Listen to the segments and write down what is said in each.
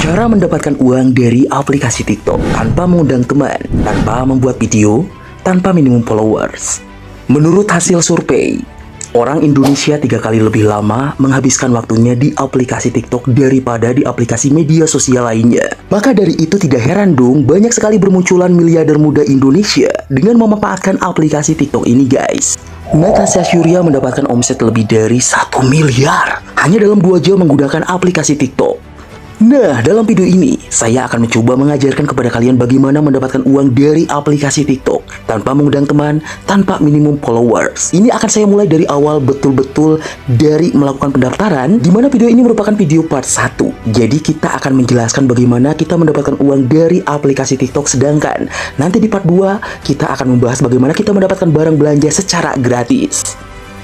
Cara mendapatkan uang dari aplikasi TikTok tanpa mengundang teman, tanpa membuat video, tanpa minimum followers. Menurut hasil survei, orang Indonesia 3 kali lebih lama menghabiskan waktunya di aplikasi TikTok daripada di aplikasi media sosial lainnya. Maka dari itu tidak heran dong, banyak sekali bermunculan miliarder muda Indonesia dengan memanfaatkan aplikasi TikTok ini guys. Natasha Surya mendapatkan omset lebih dari 1 miliar hanya dalam 2 jam menggunakan aplikasi TikTok. Nah, dalam video ini, saya akan mencoba mengajarkan kepada kalian bagaimana mendapatkan uang dari aplikasi TikTok tanpa mengundang teman, tanpa minimum followers. Ini akan saya mulai dari awal betul-betul dari melakukan pendaftaran, di mana video ini merupakan video part 1. Jadi kita akan menjelaskan bagaimana kita mendapatkan uang dari aplikasi TikTok, sedangkan nanti di part 2 kita akan membahas bagaimana kita mendapatkan barang belanja secara gratis.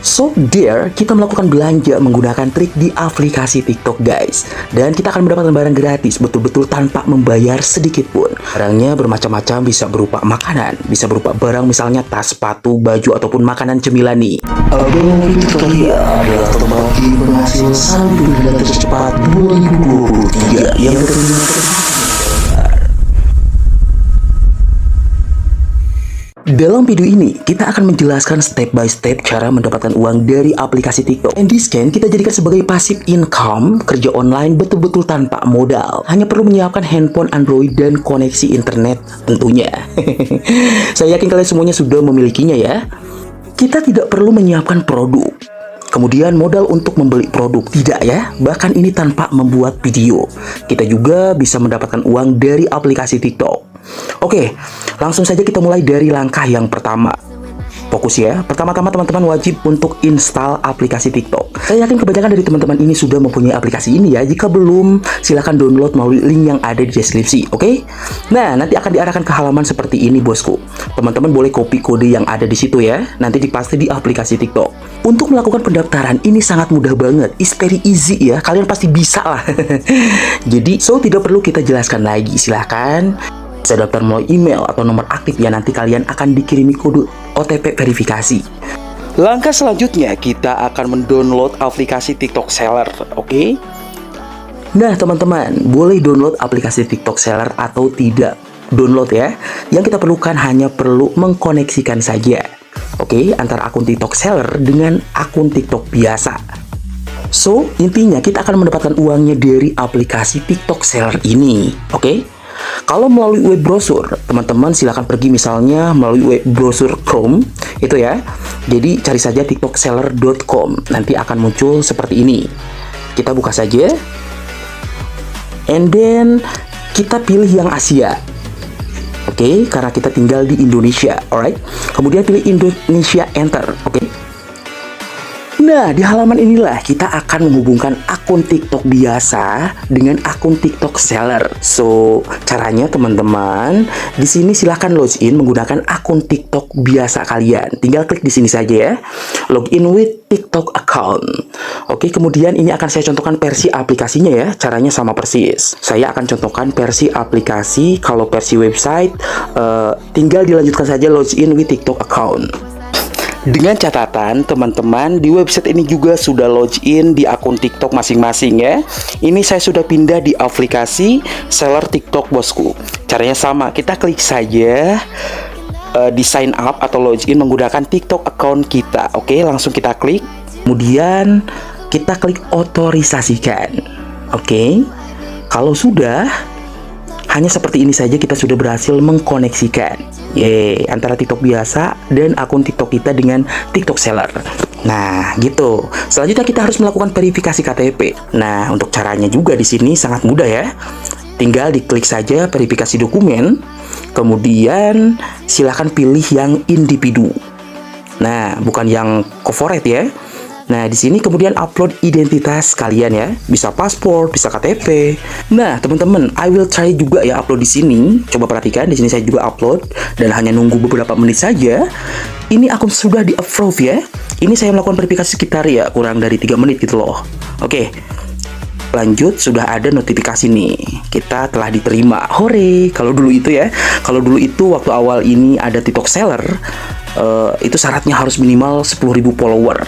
So there, kita melakukan belanja menggunakan trik di aplikasi TikTok guys. Dan kita akan mendapatkan barang gratis betul-betul tanpa membayar sedikit pun. Barangnya bermacam-macam, bisa berupa makanan, bisa berupa barang misalnya tas, sepatu, baju, ataupun makanan cemilan nih. Abang Victoria adalah terbagi penghasil 1 miliar tercepat 2023 yang terima. Dalam video ini, kita akan menjelaskan step by step cara mendapatkan uang dari aplikasi TikTok. And this can kita jadikan sebagai passive income, kerja online betul-betul tanpa modal. Hanya perlu menyiapkan handphone Android dan koneksi internet tentunya. Saya yakin kalian semuanya sudah memilikinya ya. Kita tidak perlu menyiapkan produk, kemudian modal untuk membeli produk, tidak ya. Bahkan ini tanpa membuat video. Kita juga bisa mendapatkan uang dari aplikasi TikTok. Oke, langsung saja kita mulai dari langkah yang pertama. Fokus ya. Pertama-tama teman-teman wajib untuk install aplikasi TikTok. Saya yakin kebanyakan dari teman-teman ini sudah mempunyai aplikasi ini ya. Jika belum, silahkan download melalui link yang ada di deskripsi, oke? Nah, nanti akan diarahkan ke halaman seperti ini bosku. Teman-teman boleh copy kode yang ada di situ ya. Nanti dipaste di aplikasi TikTok. Untuk melakukan pendaftaran ini sangat mudah banget. It's very easy ya. Kalian pasti bisa lah. Jadi, tidak perlu kita jelaskan lagi. Silahkan bisa daftar melalui email atau nomor aktif ya, nanti kalian akan dikirimi kode OTP verifikasi. Langkah selanjutnya kita akan mendownload aplikasi TikTok Seller, oke? Nah teman-teman, boleh download aplikasi TikTok Seller atau tidak download ya. Yang kita perlukan hanya perlu mengkoneksikan saja, oke, antara akun TikTok Seller dengan akun TikTok biasa. So intinya kita akan mendapatkan uangnya dari aplikasi TikTok Seller ini, oke? Kalau melalui web browser, teman-teman silahkan pergi misalnya melalui web browser Chrome, itu ya. Jadi cari saja tiktokseller.com, nanti akan muncul seperti ini. Kita buka saja, and then kita pilih yang Asia. Oke, karena kita tinggal di Indonesia, alright. Kemudian pilih Indonesia, enter, oke. Nah, di halaman inilah kita akan menghubungkan akun TikTok biasa dengan akun TikTok Seller. So, caranya teman-teman, di sini silahkan login menggunakan akun TikTok biasa kalian. Tinggal klik di sini saja ya. Login with TikTok account. Oke, kemudian ini akan saya contohkan versi aplikasinya ya. Caranya sama persis. Saya akan contohkan versi aplikasi. Kalau versi website, tinggal dilanjutkan saja login with TikTok account. Dengan catatan teman-teman, di website ini juga sudah login di akun TikTok masing-masing ya. Ini saya sudah pindah di aplikasi Seller TikTok bosku. Caranya sama, kita klik saja di sign up atau login menggunakan TikTok account kita. Oke, langsung kita klik. Kemudian kita klik otorisasikan. Oke, kalau sudah, hanya seperti ini saja kita sudah berhasil mengkoneksikan antara TikTok biasa dan akun TikTok kita dengan TikTok Seller. Nah, gitu. Selanjutnya kita harus melakukan verifikasi KTP. Nah, untuk caranya juga di sini sangat mudah ya. Tinggal diklik saja verifikasi dokumen, kemudian silahkan pilih yang individu. Nah, bukan yang corporate ya. Nah, di sini kemudian upload identitas kalian ya. Bisa paspor, bisa KTP. Nah, teman-teman, I will try juga ya upload di sini. Coba perhatikan, di sini saya juga upload dan hanya nunggu beberapa menit saja. Ini akun sudah di-approve ya. Ini saya melakukan verifikasi sekitar ya kurang dari 3 menit gitu loh. Oke. Lanjut, sudah ada notifikasi nih. Kita telah diterima. Hore. Kalau dulu itu ya. Kalau dulu itu waktu awal ini ada TikTok Seller, itu syaratnya harus minimal 10.000 follower.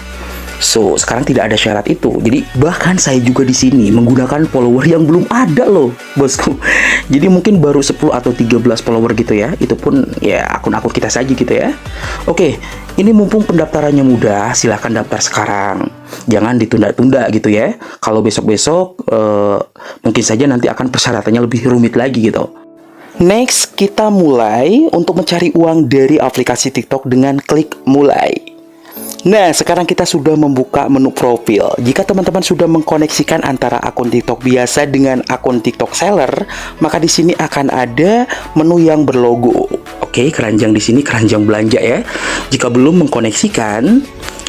So, sekarang tidak ada syarat itu. Jadi, bahkan saya juga di sini menggunakan follower yang belum ada loh, bosku. Jadi, mungkin baru 10 atau 13 follower gitu ya. Itu pun ya akun-akun kita saja gitu ya. Oke, ini mumpung pendaftarannya mudah, silahkan daftar sekarang. Jangan ditunda-tunda gitu ya. Kalau besok-besok, mungkin saja nanti akan persyaratannya lebih rumit lagi gitu. Next, kita mulai untuk mencari uang dari aplikasi TikTok dengan klik mulai. Nah, sekarang kita sudah membuka menu profil. Jika teman-teman sudah mengkoneksikan antara akun TikTok biasa dengan akun TikTok seller, maka di sini akan ada menu yang berlogo. Oke, keranjang di sini keranjang belanja ya. Jika belum mengkoneksikan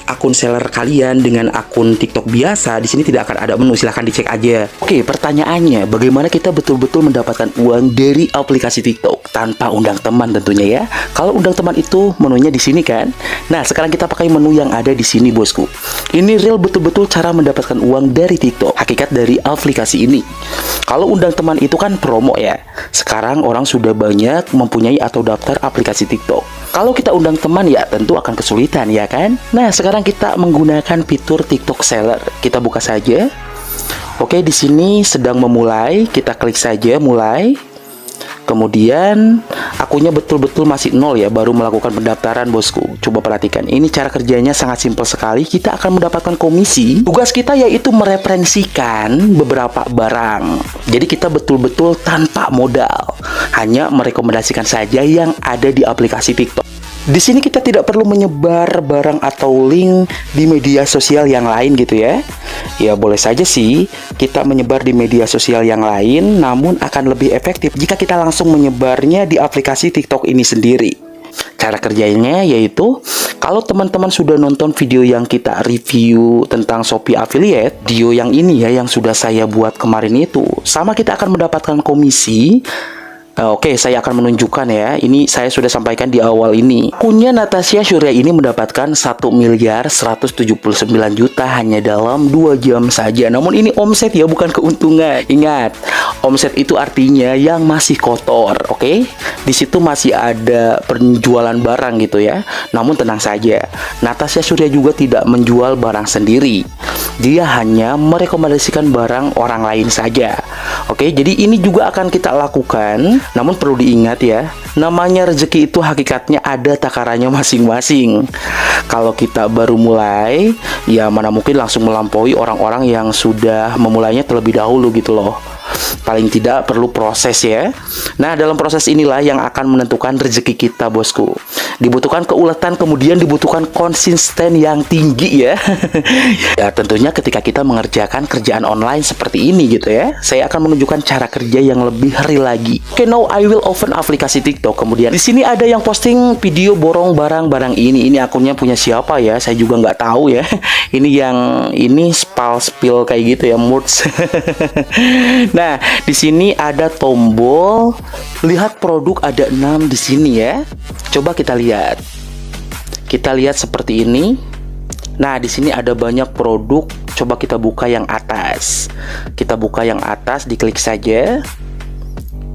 akun seller kalian dengan akun TikTok biasa, di sini tidak akan ada menu, silahkan dicek aja. Oke, pertanyaannya, bagaimana kita betul-betul mendapatkan uang dari aplikasi TikTok tanpa undang teman tentunya ya? Kalau undang teman itu menunya di sini kan? Nah, sekarang kita pakai menu yang ada di sini, bosku. Ini real betul-betul cara mendapatkan uang dari TikTok, hakikat dari aplikasi ini. Kalau undang teman itu kan promo ya. Sekarang orang sudah banyak mempunyai atau daftar aplikasi TikTok. Kalau kita undang teman ya tentu akan kesulitan ya kan? Nah, sekarang kita menggunakan fitur TikTok Seller. Kita buka saja. Oke, di sini sedang memulai, kita klik saja mulai. Kemudian akunnya betul-betul masih nol ya, baru melakukan pendaftaran, bosku. Coba perhatikan, ini cara kerjanya sangat simpel sekali. Kita akan mendapatkan komisi. Tugas kita yaitu mereferensikan beberapa barang. Jadi kita betul-betul tanpa modal, hanya merekomendasikan saja yang ada di aplikasi TikTok. Di sini kita tidak perlu menyebar barang atau link di media sosial yang lain gitu ya. Ya boleh saja sih kita menyebar di media sosial yang lain, namun akan lebih efektif jika kita langsung menyebarnya di aplikasi TikTok ini sendiri. Cara kerjanya yaitu, kalau teman-teman sudah nonton video yang kita review tentang Shopee Affiliate, video yang ini ya yang sudah saya buat kemarin itu, sama kita akan mendapatkan komisi. Oke, saya akan menunjukkan ya. Ini saya sudah sampaikan di awal ini. Akunnya Natasha Surya ini mendapatkan 1.179 juta hanya dalam 2 jam saja. Namun ini omset ya, bukan keuntungan. Ingat, omset itu artinya yang masih kotor, oke? Di situ masih ada penjualan barang gitu ya. Namun tenang saja, Natasha Surya juga tidak menjual barang sendiri. Dia hanya merekomendasikan barang orang lain saja. Oke, jadi ini juga akan kita lakukan. Namun perlu diingat ya, namanya rezeki itu hakikatnya ada takarannya masing-masing. Kalau kita baru mulai, ya mana mungkin langsung melampaui orang-orang yang sudah memulainya terlebih dahulu gitu loh. Paling tidak perlu proses ya. Nah, dalam proses inilah yang akan menentukan rezeki kita, bosku. Dibutuhkan keuletan, kemudian dibutuhkan konsisten yang tinggi ya. Ya tentunya ketika kita mengerjakan kerjaan online seperti ini gitu ya, saya akan menunjukkan cara kerja yang lebih real lagi. Oke, now I will open aplikasi TikTok. Kemudian di sini ada yang posting video borong barang-barang ini. Ini akunnya punya siapa ya? Saya juga nggak tahu ya. Ini yang ini spill kayak gitu ya, moods. Nah, di sini ada tombol lihat produk, ada 6 di sini ya. Coba kita lihat. Kita lihat seperti ini. Nah, di sini ada banyak produk. Coba kita buka yang atas. Kita buka yang atas, diklik saja.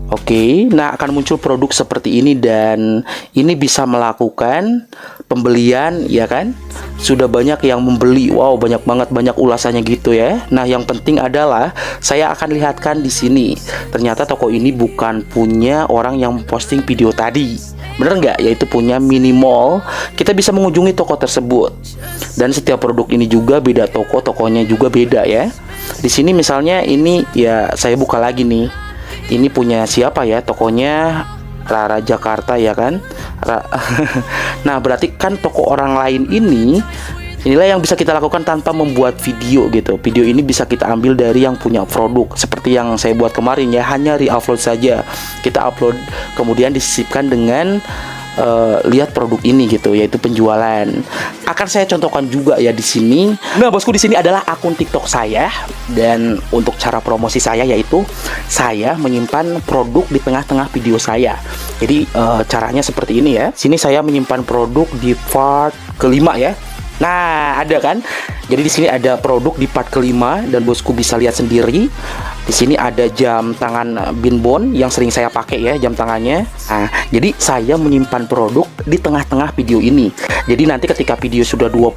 Oke, nah akan muncul produk seperti ini dan ini bisa melakukan pembelian ya kan? Sudah banyak yang membeli. Wow, banyak banget, banyak ulasannya gitu ya. Nah, yang penting adalah saya akan lihatkan di sini. Ternyata toko ini bukan punya orang yang posting video tadi. Bener nggak? Yaitu punya Minimall. Kita bisa mengunjungi toko tersebut. Dan setiap produk ini juga beda toko, tokonya juga beda ya. Di sini misalnya ini ya saya buka lagi nih. Ini punya siapa ya? Tokonya Rara Jakarta ya kan? Nah, berarti kan toko orang lain ini, inilah yang bisa kita lakukan tanpa membuat video gitu. Video ini bisa kita ambil dari yang punya produk. Seperti yang saya buat kemarin ya, hanya re-upload saja. Kita upload, kemudian disisipkan dengan lihat produk ini gitu, yaitu penjualan. Akan saya contohkan juga ya di sini. Nah, bosku, di sini adalah akun TikTok saya, dan untuk cara promosi saya yaitu saya menyimpan produk di tengah-tengah video saya. Jadi caranya seperti ini ya. Sini saya menyimpan produk di part kelima ya. Nah, ada kan? Jadi di sini ada produk di part kelima dan bosku bisa lihat sendiri. Di sini ada jam tangan Binbon yang sering saya pakai ya, jam tangannya. Nah, jadi saya menyimpan produk di tengah-tengah video ini. Jadi nanti ketika video sudah 20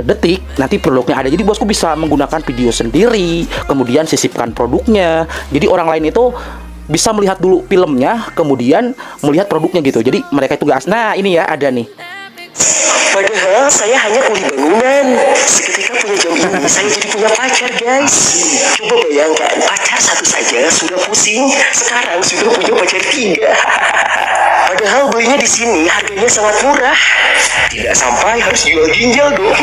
detik nanti produknya ada. Jadi bosku bisa menggunakan video sendiri, kemudian sisipkan produknya. Jadi orang lain itu bisa melihat dulu filmnya, kemudian melihat produknya gitu. Jadi mereka itu gas. Nah ini ya ada nih. Padahal saya hanya kuli bangunan. Seketika punya jam ini, saya jadi punya pacar, guys. Coba bayangkan, pacar satu saja sudah pusing, sekarang sudah punya pacar 3. Padahal belinya di sini harganya sangat murah. Tidak sampai harus jual ginjal dong.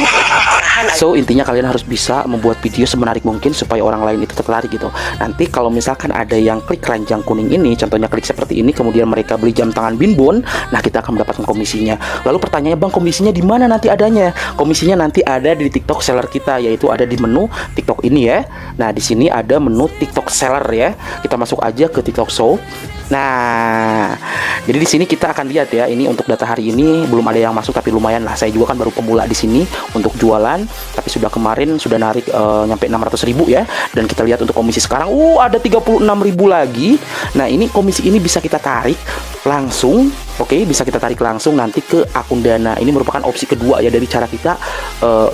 So intinya kalian harus bisa membuat video semenarik mungkin supaya orang lain itu tertarik gitu. Nanti kalau misalkan ada yang klik keranjang kuning ini, contohnya klik seperti ini, kemudian mereka beli jam tangan Binbon, nah kita akan mendapatkan komisinya. Lalu pertanyaannya, bang, komisinya di mana nanti adanya? Komisinya nanti ada di TikTok seller kita, yaitu ada di menu TikTok ini ya. Nah di sini ada menu TikTok seller ya. Kita masuk aja ke TikTok Shop. Nah, jadi di sini kita akan lihat ya, ini untuk data hari ini belum ada yang masuk tapi lumayan lah. Saya juga kan baru pemula di sini untuk jualan, tapi sudah kemarin sudah narik nyampe 600.000 ya. Dan kita lihat untuk komisi sekarang, ada 36.000 lagi. Nah, ini komisi ini bisa kita tarik langsung, oke, bisa kita tarik langsung nanti ke akun Dana. Ini merupakan opsi kedua ya dari cara kita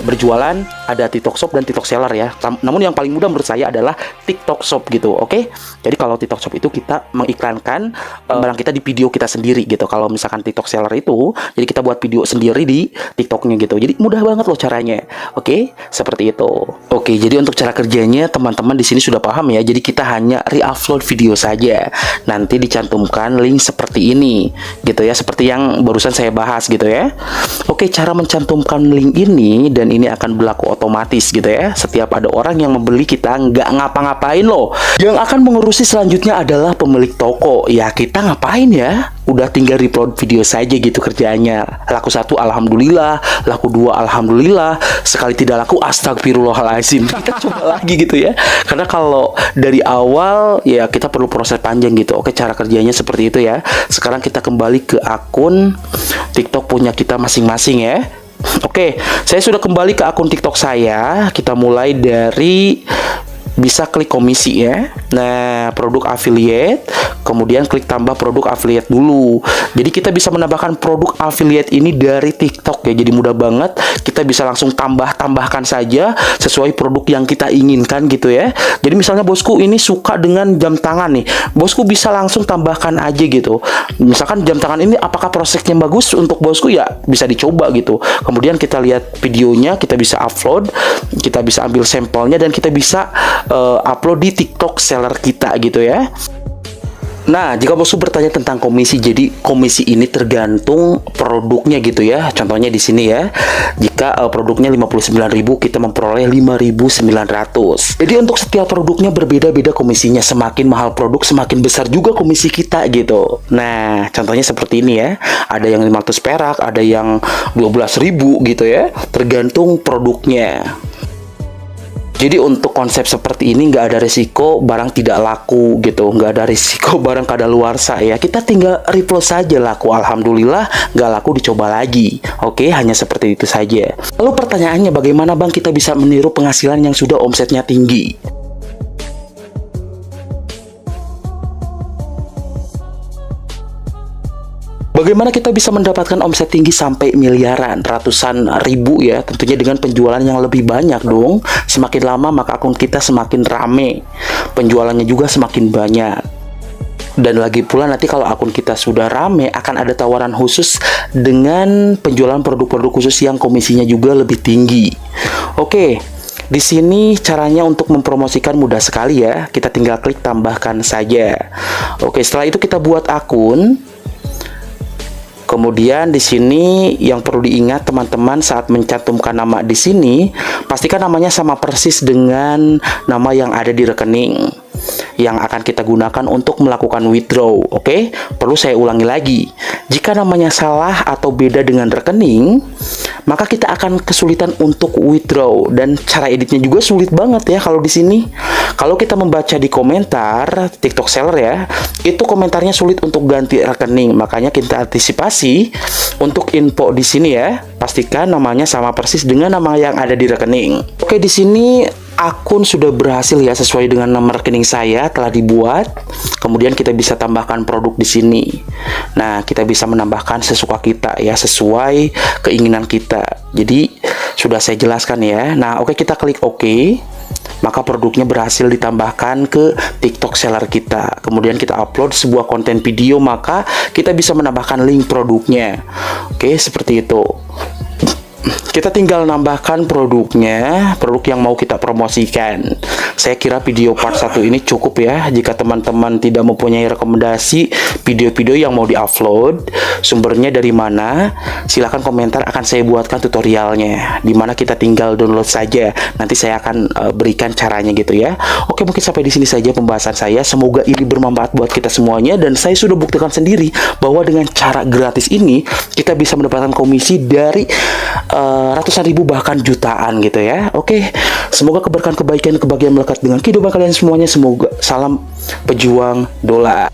berjualan. Ada TikTok Shop dan TikTok Seller ya. Namun yang paling mudah menurut saya adalah TikTok Shop gitu, oke. Jadi kalau TikTok Shop itu kita mengiklankan barang kita di video kita sendiri gitu. Kalau misalkan TikTok Seller itu, jadi kita buat video sendiri di TikToknya gitu. Jadi mudah banget loh caranya, oke, seperti itu. Oke, jadi untuk cara kerjanya teman-teman di sini sudah paham ya. Jadi kita hanya re-upload video saja. Nanti dicantumkan link seperti ini gitu ya, seperti yang barusan saya bahas gitu ya. Oke, cara mencantumkan link ini dan ini akan berlaku otomatis gitu ya. Setiap ada orang yang membeli, kita nggak ngapa-ngapain loh. Yang akan mengurusi selanjutnya adalah pemilik toko. Ya kita ngapain ya? Udah tinggal reupload video saja gitu kerjanya. Laku 1 alhamdulillah, laku 2 alhamdulillah, sekali tidak laku astagfirullahaladzim. Kita coba lagi gitu ya. Karena kalau dari awal ya kita perlu proses panjang gitu. Oke, cara kerjanya seperti itu ya. Sekarang kita kembali ke akun TikTok punya kita masing-masing ya. Oke, saya sudah kembali ke akun TikTok saya. Kita mulai dari bisa klik komisi ya. Nah, produk affiliate, kemudian klik tambah produk affiliate dulu. Jadi kita bisa menambahkan produk affiliate ini dari TikTok ya. Jadi mudah banget, kita bisa langsung tambahkan saja sesuai produk yang kita inginkan gitu ya. Jadi misalnya bosku ini suka dengan jam tangan nih, bosku bisa langsung tambahkan aja gitu. Misalkan jam tangan ini apakah prosesnya bagus untuk bosku, ya bisa dicoba gitu. Kemudian kita lihat videonya, kita bisa upload, kita bisa ambil sampelnya dan kita bisa upload di TikTok seller kita gitu ya. Nah, jika bosku bertanya tentang komisi, jadi komisi ini tergantung produknya gitu ya. Contohnya di sini ya, jika produknya 59.000, kita memperoleh 5.900. Jadi untuk setiap produknya berbeda-beda komisinya. Semakin mahal produk, semakin besar juga komisi kita gitu. Nah, contohnya seperti ini ya. Ada yang 500 perak, ada yang 12.000 gitu ya. Tergantung produknya. Jadi untuk konsep seperti ini nggak ada resiko barang tidak laku gitu, nggak ada resiko barang kadaluarsa ya. Kita tinggal reupload saja, laku alhamdulillah, nggak laku dicoba lagi. Oke, hanya seperti itu saja. Lalu pertanyaannya, bagaimana bang kita bisa meniru penghasilan yang sudah omsetnya tinggi? Bagaimana kita bisa mendapatkan omset tinggi sampai miliaran, ratusan ribu ya? Tentunya dengan penjualan yang lebih banyak dong. Semakin lama maka akun kita semakin rame, penjualannya juga semakin banyak. Dan lagi pula nanti kalau akun kita sudah rame, akan ada tawaran khusus dengan penjualan produk-produk khusus yang komisinya juga lebih tinggi. Oke, di sini caranya untuk mempromosikan mudah sekali ya. Kita tinggal klik tambahkan saja. Oke, setelah itu kita buat akun. Kemudian di sini yang perlu diingat teman-teman saat mencantumkan nama di sini, pastikan namanya sama persis dengan nama yang ada di rekening yang akan kita gunakan untuk melakukan withdraw. Oke, perlu saya ulangi lagi. Jika namanya salah atau beda dengan rekening, maka kita akan kesulitan untuk withdraw dan cara editnya juga sulit banget ya kalau di sini. Kalau kita membaca di komentar TikTok seller ya, itu komentarnya sulit untuk ganti rekening. Makanya kita antisipasi untuk info di sini ya. Pastikan namanya sama persis dengan nama yang ada di rekening. Oke, di sini akun sudah berhasil ya, sesuai dengan nomor rekening saya telah dibuat. Kemudian kita bisa tambahkan produk di sini. Nah, kita bisa menambahkan sesuka kita ya, sesuai keinginan kita. Jadi sudah saya jelaskan ya. Nah, oke, kita klik oke. Maka produknya berhasil ditambahkan ke TikTok seller kita. Kemudian kita upload sebuah konten video, maka kita bisa menambahkan link produknya. Oke, seperti itu. Kita tinggal nambahkan produknya, produk yang mau kita promosikan. Saya kira video part 1 ini cukup ya. Jika teman-teman tidak mempunyai rekomendasi video-video yang mau diupload, sumbernya dari mana, silahkan komentar, akan saya buatkan tutorialnya. Dimana kita tinggal download saja. Nanti saya akan berikan caranya gitu ya. Oke, mungkin sampai di sini saja pembahasan saya. Semoga ini bermanfaat buat kita semuanya, dan saya sudah buktikan sendiri bahwa dengan cara gratis ini kita bisa mendapatkan komisi dari ratusan ribu bahkan jutaan gitu ya. Oke, semoga keberkahan, kebaikan, kebahagiaan melekat dengan kehidupan kalian semuanya. Semoga salam pejuang dolar.